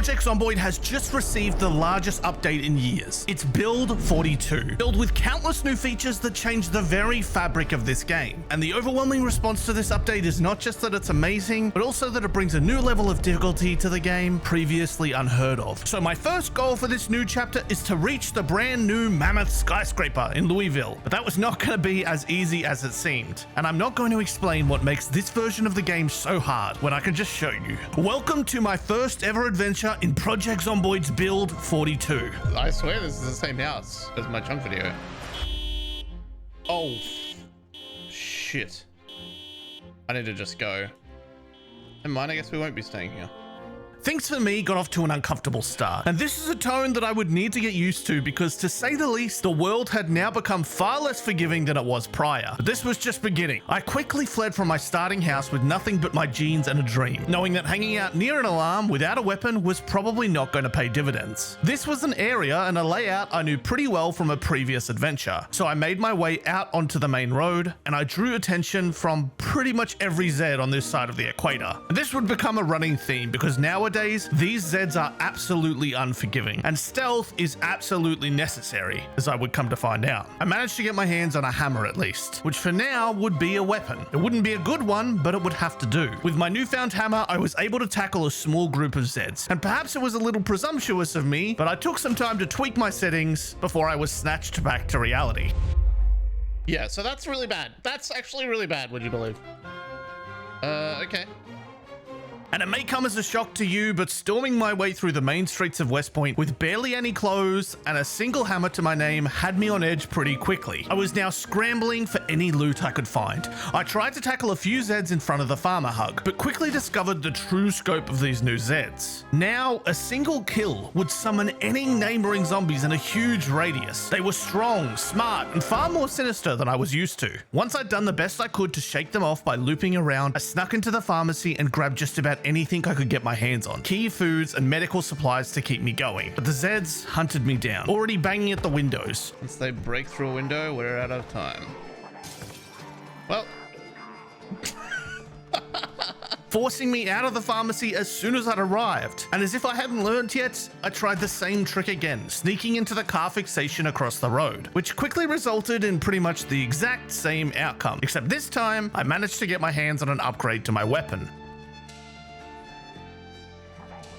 Project Zomboid has just received the largest update in years. It's Build 42, filled with countless new features that change the very fabric of this game. And the overwhelming response to this update is not just that it's amazing, but also that it brings a new level of difficulty to the game previously unheard of. So my first goal for this new chapter is to reach the brand new Mammoth Skyscraper in Louisville. But that was not going to be as easy as it seemed. And I'm not going to explain what makes this version of the game so hard when I can just show you. Welcome to my first ever adventure in Project Zomboid's Build 42. I swear this is the same house as my chunk video. Oh, shit. I need to just go. Never mind, I guess we won't be staying here. Things for me got off to an uncomfortable start, and this is a tone that I would need to get used to because, to say the least, the world had now become far less forgiving than it was prior. But this was just beginning. I quickly fled from my starting house with nothing but my jeans and a dream, knowing that hanging out near an alarm without a weapon was probably not going to pay dividends. This was an area and a layout I knew pretty well from a previous adventure, so I made my way out onto the main road, and I drew attention from pretty much every Zed on this side of the equator. And this would become a running theme because nowadays, these Zeds are absolutely unforgiving, and stealth is absolutely necessary, as I would come to find out. I managed to get my hands on a hammer at least, which for now would be a weapon. It wouldn't be a good one, but it would have to do. With my newfound hammer, I was able to tackle a small group of Zeds, and perhaps it was a little presumptuous of me, but I took some time to tweak my settings before I was snatched back to reality. Yeah, so that's really bad. That's actually really bad, would you believe? Okay. And it may come as a shock to you, but storming my way through the main streets of West Point with barely any clothes and a single hammer to my name had me on edge pretty quickly. I was now scrambling for any loot I could find. I tried to tackle a few Zeds in front of the farmer hug, but quickly discovered the true scope of these new Zeds. Now, a single kill would summon any neighboring zombies in a huge radius. They were strong, smart, and far more sinister than I was used to. Once I'd done the best I could to shake them off by looping around, I snuck into the pharmacy and grabbed just about anything I could get my hands on. Key foods and medical supplies to keep me going. But the Zeds hunted me down, already banging at the windows. Once they break through a window, we're out of time. Well. Forcing me out of the pharmacy as soon as I'd arrived. And as if I hadn't learned yet, I tried the same trick again, sneaking into the car fixation across the road, which quickly resulted in pretty much the exact same outcome. Except this time, I managed to get my hands on an upgrade to my weapon.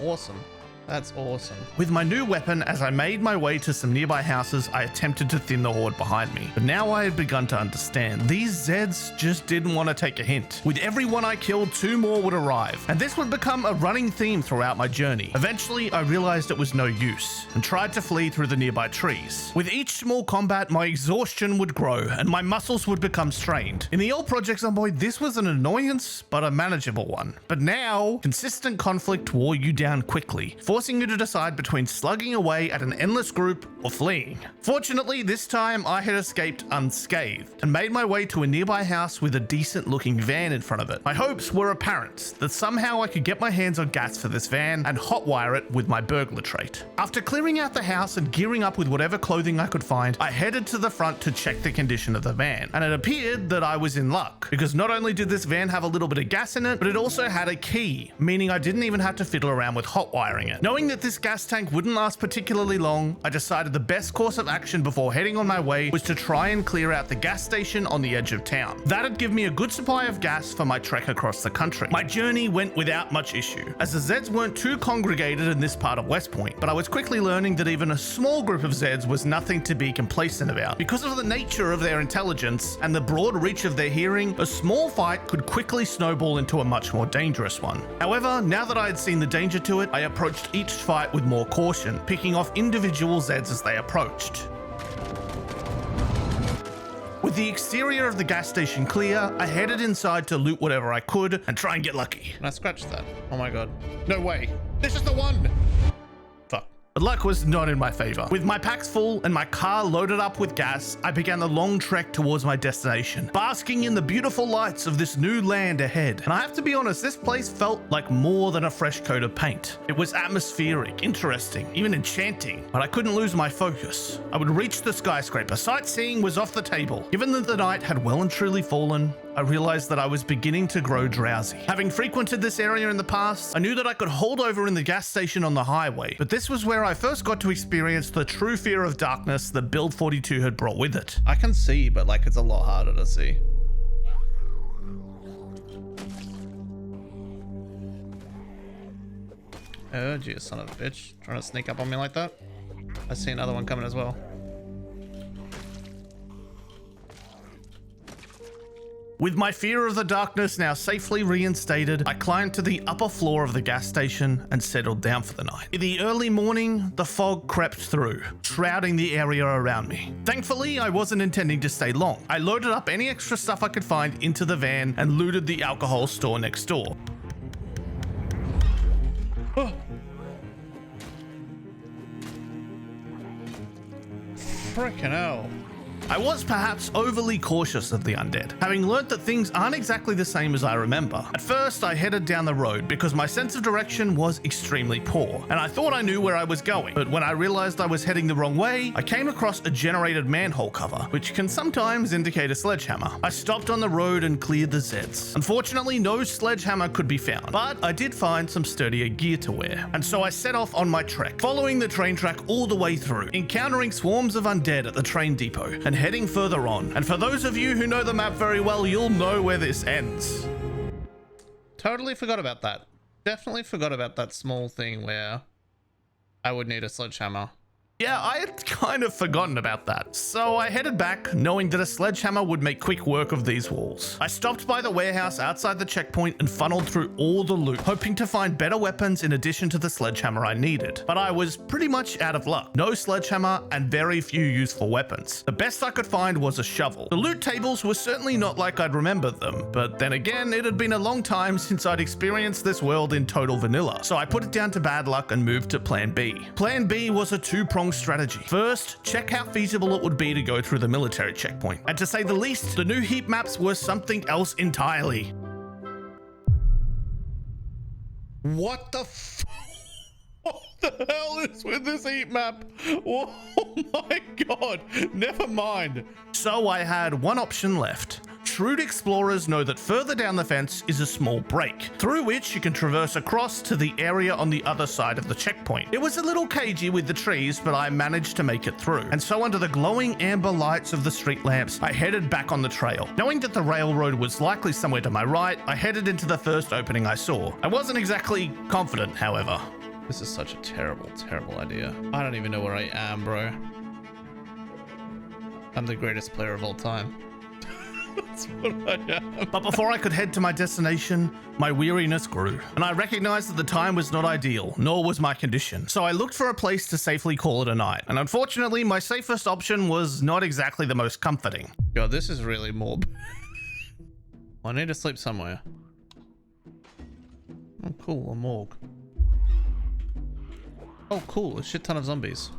Awesome. That's awesome. With my new weapon, as I made my way to some nearby houses, I attempted to thin the horde behind me. But now I had begun to understand. These Zeds just didn't want to take a hint. With every one I killed, 2 more would arrive. And this would become a running theme throughout my journey. Eventually, I realized it was no use and tried to flee through the nearby trees. With each small combat, my exhaustion would grow and my muscles would become strained. In the old Project Zomboid, this was an annoyance, but a manageable one. But now, consistent conflict wore you down quickly, forcing you to decide between slugging away at an endless group or fleeing. Fortunately, this time I had escaped unscathed and made my way to a nearby house with a decent looking van in front of it. My hopes were apparent that somehow I could get my hands on gas for this van and hotwire it with my burglar trait. After clearing out the house and gearing up with whatever clothing I could find, I headed to the front to check the condition of the van, and it appeared that I was in luck, because not only did this van have a little bit of gas in it, but it also had a key, meaning I didn't even have to fiddle around with hotwiring it. Knowing that this gas tank wouldn't last particularly long, I decided the best course of action before heading on my way was to try and clear out the gas station on the edge of town. That'd give me a good supply of gas for my trek across the country. My journey went without much issue, as the Zeds weren't too congregated in this part of West Point, but I was quickly learning that even a small group of Zeds was nothing to be complacent about. Because of the nature of their intelligence and the broad reach of their hearing, a small fight could quickly snowball into a much more dangerous one. However, now that I had seen the danger to it, I approached each fight with more caution, picking off individual Zeds as they approached. With the exterior of the gas station clear, I headed inside to loot whatever I could and try and get lucky. Can I scratch that? Oh my god. No way. This is the one! Fuck. But luck was not in my favor. With my packs full and my car loaded up with gas, I began the long trek towards my destination, basking in the beautiful lights of this new land ahead. And I have to be honest, this place felt like more than a fresh coat of paint. It was atmospheric, interesting, even enchanting, but I couldn't lose my focus. I would reach the skyscraper. Sightseeing was off the table. Given that the night had well and truly fallen, I realized that I was beginning to grow drowsy. Having frequented this area in the past, I knew that I could hold over in the gas station on the highway, but this was where I first got to experience the true fear of darkness that Build 42 had brought with it. I can see, but like it's a lot harder to see. Oh, you son of a bitch. Trying to sneak up on me like that. I see another one coming as well. With my fear of the darkness now safely reinstated, I climbed to the upper floor of the gas station and settled down for the night. In the early morning, the fog crept through, shrouding the area around me. Thankfully, I wasn't intending to stay long. I loaded up any extra stuff I could find into the van and looted the alcohol store next door. Oh. Frickin' hell. I was perhaps overly cautious of the undead, having learnt that things aren't exactly the same as I remember. At first, I headed down the road because my sense of direction was extremely poor, and I thought I knew where I was going. But when I realized I was heading the wrong way, I came across a generated manhole cover, which can sometimes indicate a sledgehammer. I stopped on the road and cleared the Zeds. Unfortunately, no sledgehammer could be found, but I did find some sturdier gear to wear. And so I set off on my trek, following the train track all the way through, encountering swarms of undead at the train depot, and heading further on. And for those of you who know the map very well, you'll know where this ends. Totally forgot about that. Definitely forgot about that small thing where I would need a sledgehammer. Yeah, I had kind of forgotten about that. So I headed back, knowing that a sledgehammer would make quick work of these walls. I stopped by the warehouse outside the checkpoint and funneled through all the loot, hoping to find better weapons in addition to the sledgehammer I needed. But I was pretty much out of luck. No sledgehammer and very few useful weapons. The best I could find was a shovel. The loot tables were certainly not like I'd remembered them, but then again, it had been a long time since I'd experienced this world in total vanilla. So I put it down to bad luck and moved to Plan B. Plan B was a two-pronged strategy. First, check how feasible it would be to go through the military checkpoint. And to say the least, the new heat maps were something else entirely. What the What the hell is with this heat map? Oh my god, never mind. So I had one option left. Shrewd explorers know that further down the fence is a small break, through which you can traverse across to the area on the other side of the checkpoint. It was a little cagey with the trees, but I managed to make it through. And so under the glowing amber lights of the street lamps, I headed back on the trail. Knowing that the railroad was likely somewhere to my right, I headed into the first opening I saw. I wasn't exactly confident, however. This is such a terrible, terrible idea. I don't even know where I am, bro. I'm the greatest player of all time. That's what I am. But before I could head to my destination, my weariness grew, and I recognized that the time was not ideal, nor was my condition. So I looked for a place to safely call it a night, and unfortunately, my safest option was not exactly the most comforting. God, this is really morbid. I need to sleep somewhere. Oh, cool, a morgue. Oh, cool, a shit ton of zombies.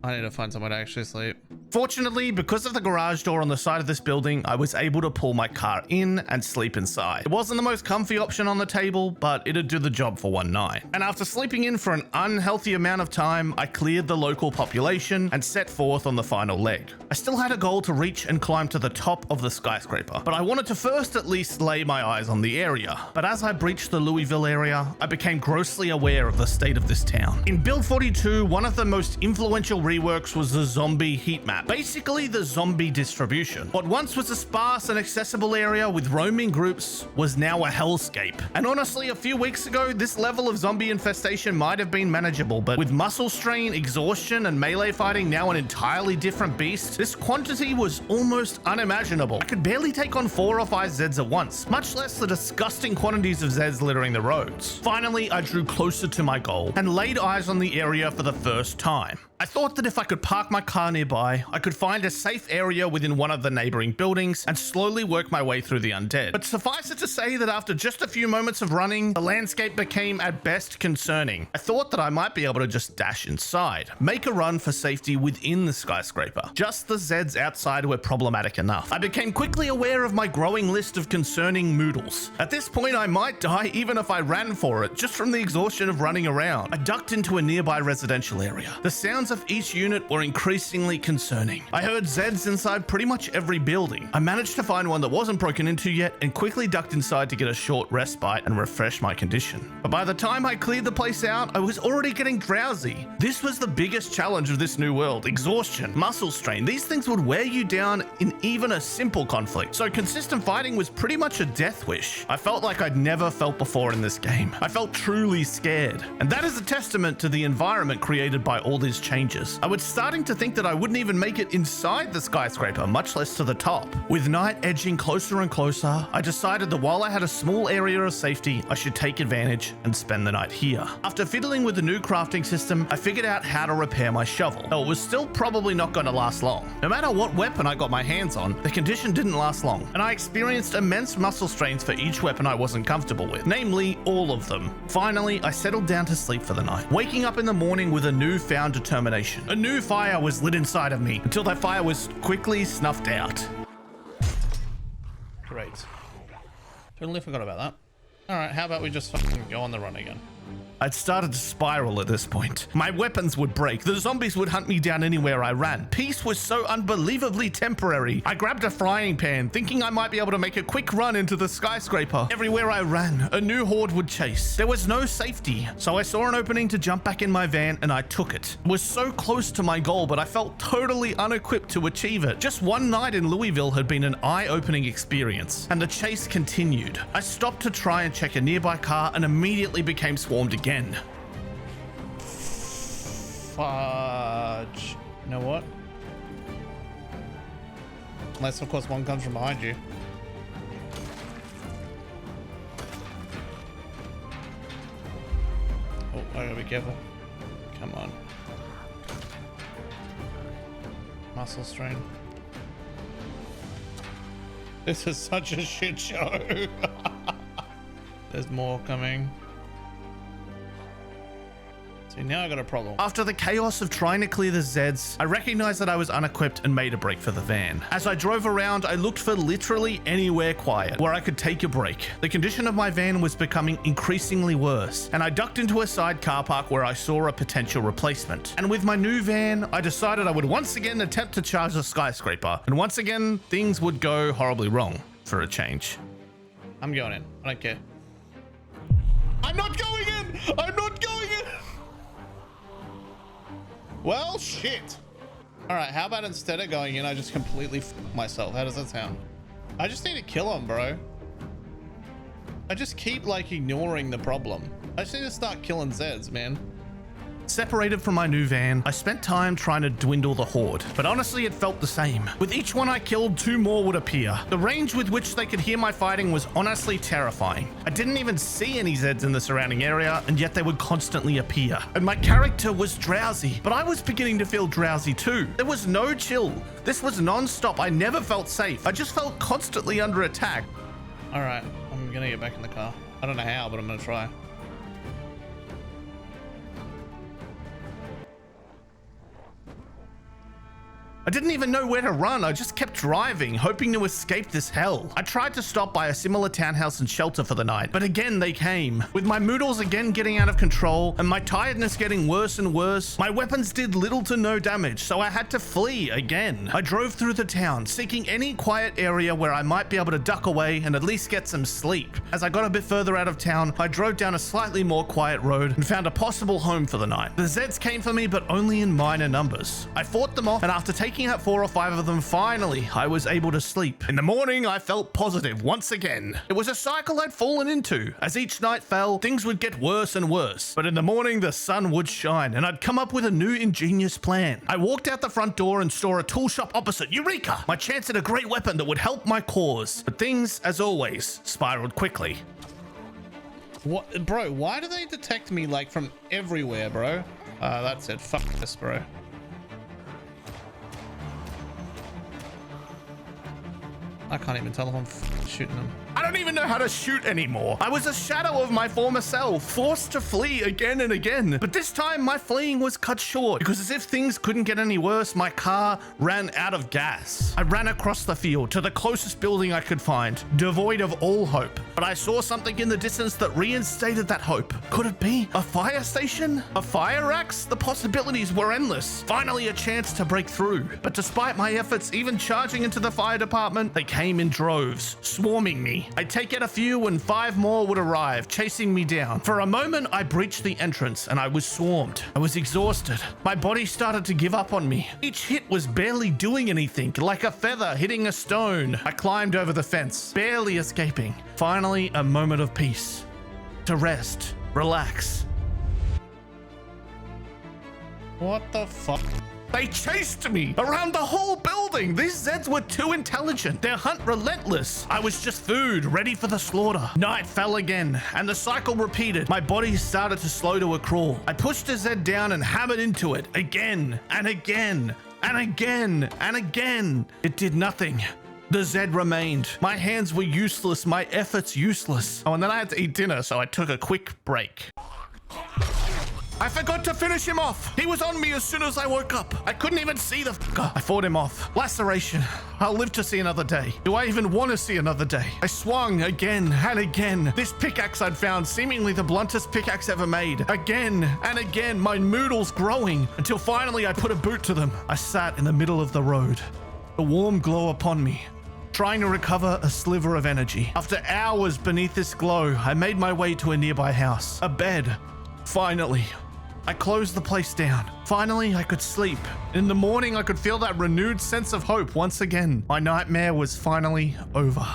I need to find somewhere to actually sleep. Fortunately, because of the garage door on the side of this building, I was able to pull my car in and sleep inside. It wasn't the most comfy option on the table, but it'd do the job for one night. And after sleeping in for an unhealthy amount of time, I cleared the local population and set forth on the final leg. I still had a goal to reach and climb to the top of the skyscraper, but I wanted to first at least lay my eyes on the area. But as I breached the Louisville area, I became grossly aware of the state of this town. In Build 42, one of the most influential reworks was the zombie heat map. Basically the zombie distribution. What once was a sparse and accessible area with roaming groups was now a hellscape. And honestly, a few weeks ago, this level of zombie infestation might have been manageable, but with muscle strain, exhaustion, and melee fighting now an entirely different beast, this quantity was almost unimaginable. I could barely take on 4 or 5 Zeds at once, much less the disgusting quantities of Zeds littering the roads. Finally, I drew closer to my goal and laid eyes on the area for the first time. I thought that if I could park my car nearby, I could find a safe area within one of the neighboring buildings and slowly work my way through the undead. But suffice it to say that after just a few moments of running, the landscape became at best concerning. I thought that I might be able to just dash inside, make a run for safety within the skyscraper. Just the Zeds outside were problematic enough. I became quickly aware of my growing list of concerning moodles. At this point, I might die even if I ran for it, just from the exhaustion of running around. I ducked into a nearby residential area. The sounds sounds of each unit were increasingly concerning. I heard Zeds inside pretty much every building. I managed to find one that wasn't broken into yet and quickly ducked inside to get a short respite and refresh my condition. But by the time I cleared the place out, I was already getting drowsy. This was the biggest challenge of this new world: exhaustion, muscle strain. These things would wear you down in even a simple conflict. So consistent fighting was pretty much a death wish. I felt like I'd never felt before in this game. I felt truly scared. And that is a testament to the environment created by all these changes. I was starting to think that I wouldn't even make it inside the skyscraper, much less to the top. With night edging closer and closer, I decided that while I had a small area of safety, I should take advantage and spend the night here. After fiddling with the new crafting system, I figured out how to repair my shovel, though it was still probably not going to last long. No matter what weapon I got my hands on, the condition didn't last long, and I experienced immense muscle strains for each weapon I wasn't comfortable with, namely all of them. Finally, I settled down to sleep for the night, waking up in the morning with a newfound determination. A new fire was lit inside of me until that fire was quickly snuffed out. Great. Totally forgot about that. Alright, how about we just fucking go on the run again? I'd started to spiral at this point. My weapons would break. The zombies would hunt me down anywhere I ran. Peace was so unbelievably temporary. I grabbed a frying pan, thinking I might be able to make a quick run into the skyscraper. Everywhere I ran, a new horde would chase. There was no safety, so I saw an opening to jump back in my van and I took it. I was so close to my goal, but I felt totally unequipped to achieve it. Just one night in Louisville had been an eye-opening experience, and the chase continued. I stopped to try and check a nearby car and immediately became swarmed again. Fudge. You know what? Unless, of course, one comes from behind you. Oh, I gotta be careful. Come on. Muscle strain. This is such a shit show. There's more coming. See, now I got a problem. After the chaos of trying to clear the Zeds, I recognized that I was unequipped and made a break for the van. As I drove around, I looked for literally anywhere quiet where I could take a break. The condition of my van was becoming increasingly worse, and I ducked into a side car park where I saw a potential replacement. And with my new van, I decided I would once again attempt to charge the skyscraper, and once again, things would go horribly wrong for a change. I'm going in. I don't care. I'm not going in! I'm not going in! Well, shit. All right, how about instead of going in, I just completely f myself? How does that sound? I just need to kill him, bro. I just keep, like, ignoring the problem. I just need to start killing Zeds, man. Separated from my new van, I spent time trying to dwindle the horde, but honestly it felt the same. With each one I killed, 2 more would appear. The range with which they could hear my fighting was honestly terrifying. I didn't even see any Zeds in the surrounding area, and yet they would constantly appear. And my character was drowsy, but I was beginning to feel drowsy too. There was no chill. This was non-stop. I never felt safe. I just felt constantly under attack. All right, I'm gonna get back in the car. I don't know how, but I'm gonna try. I didn't even know where to run. I just kept driving, hoping to escape this hell. I tried to stop by a similar townhouse and shelter for the night, but again they came. With my moodles again getting out of control and my tiredness getting worse and worse, my weapons did little to no damage, so I had to flee again. I drove through the town, seeking any quiet area where I might be able to duck away and at least get some sleep. As I got a bit further out of town, I drove down a slightly more quiet road and found a possible home for the night. The Zeds came for me, but only in minor numbers. I fought them off, and after taking out 4 or 5 of them, finally, I was able to sleep. In the morning, I felt positive once again. It was a cycle I'd fallen into. As each night fell, things would get worse and worse. But in the morning, the sun would shine, and I'd come up with a new ingenious plan. I walked out the front door and saw a tool shop opposite. Eureka! My chance at a great weapon that would help my cause. But things, as always, spiraled quickly. What, bro? Why do they detect me like from everywhere, bro? That's it. Fuck this, bro. I can't even tell if I'm shooting them. I don't even even know how to shoot anymore. I was a shadow of my former self, forced to flee again and again. But this time, my fleeing was cut short because as if things couldn't get any worse, my car ran out of gas. I ran across the field to the closest building I could find, devoid of all hope. But I saw something in the distance that reinstated that hope. Could it be a fire station? A fire axe? The possibilities were endless. Finally, a chance to break through. But despite my efforts, even charging into the fire department, they came in droves, swarming me. I'd take out a few and 5 more would arrive, chasing me down. For a moment, I breached the entrance and I was swarmed. I was exhausted. My body started to give up on me. Each hit was barely doing anything, like a feather hitting a stone. I climbed over the fence, barely escaping. Finally, a moment of peace. To rest, relax. What the fuck? They chased me around the whole building. These Zeds were too intelligent. Their hunt relentless. I was just food, ready for the slaughter. Night fell again, and the cycle repeated. My body started to slow to a crawl. I pushed a Zed down and hammered into it again and again and again and again. It did nothing. The Zed remained. My hands were useless, my efforts useless. Oh, and then I had to eat dinner, so I took a quick break. I forgot to finish him off. He was on me as soon as I woke up. I couldn't even see the fucker. I fought him off. Laceration. I'll live to see another day. Do I even want to see another day? I swung again and again. This pickaxe I'd found, seemingly the bluntest pickaxe ever made. Again and again, my noodles growing, until finally I put a boot to them. I sat in the middle of the road, a warm glow upon me, trying to recover a sliver of energy. After hours beneath this glow, I made my way to a nearby house. A bed. Finally. I closed the place down. Finally, I could sleep. In the morning, I could feel that renewed sense of hope once again. My nightmare was finally over.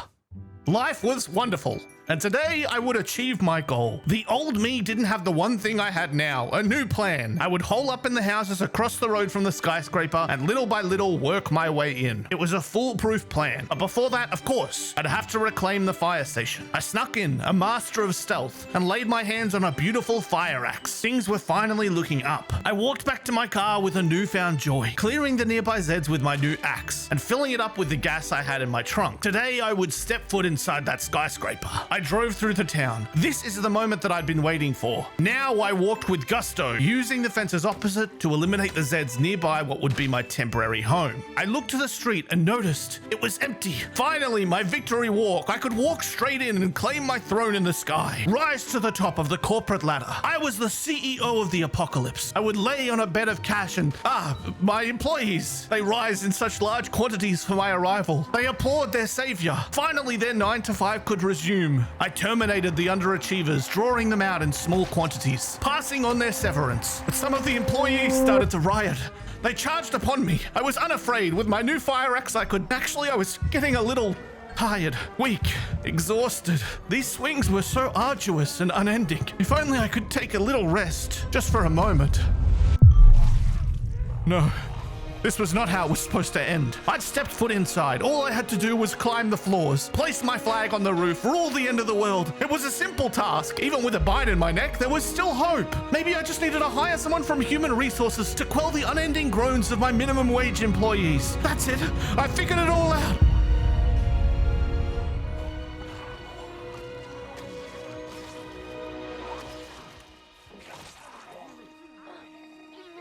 Life was wonderful. And today I would achieve my goal. The old me didn't have the one thing I had now, a new plan. I would hole up in the houses across the road from the skyscraper and little by little work my way in. It was a foolproof plan. But before that, of course, I'd have to reclaim the fire station. I snuck in, a master of stealth, and laid my hands on a beautiful fire axe. Things were finally looking up. I walked back to my car with a newfound joy, clearing the nearby Zeds with my new axe and filling it up with the gas I had in my trunk. Today I would step foot inside that skyscraper. I drove through the town. This is the moment that I'd been waiting for. Now I walked with gusto, using the fences opposite to eliminate the Zeds nearby what would be my temporary home. I looked to the street and noticed it was empty. Finally, my victory walk. I could walk straight in and claim my throne in the sky. Rise to the top of the corporate ladder. I was the CEO of the apocalypse. I would lay on a bed of cash and, my employees. They rise in such large quantities for my arrival. They applaud their savior. Finally, their 9 to 5 could resume. I terminated the underachievers, drawing them out in small quantities, passing on their severance. But some of the employees started to riot. They charged upon me. I was unafraid. With my new fire axe, I was getting a little tired, weak, exhausted. These swings were so arduous and unending. If only I could take a little rest, just for a moment. No. This was not how it was supposed to end. I'd stepped foot inside. All I had to do was climb the floors, place my flag on the roof, rule the end of the world. It was a simple task. Even with a bite in my neck, there was still hope. Maybe I just needed to hire someone from human resources to quell the unending groans of my minimum wage employees. That's it. I figured it all out.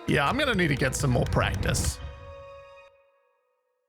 Yeah, I'm gonna need to get some more practice.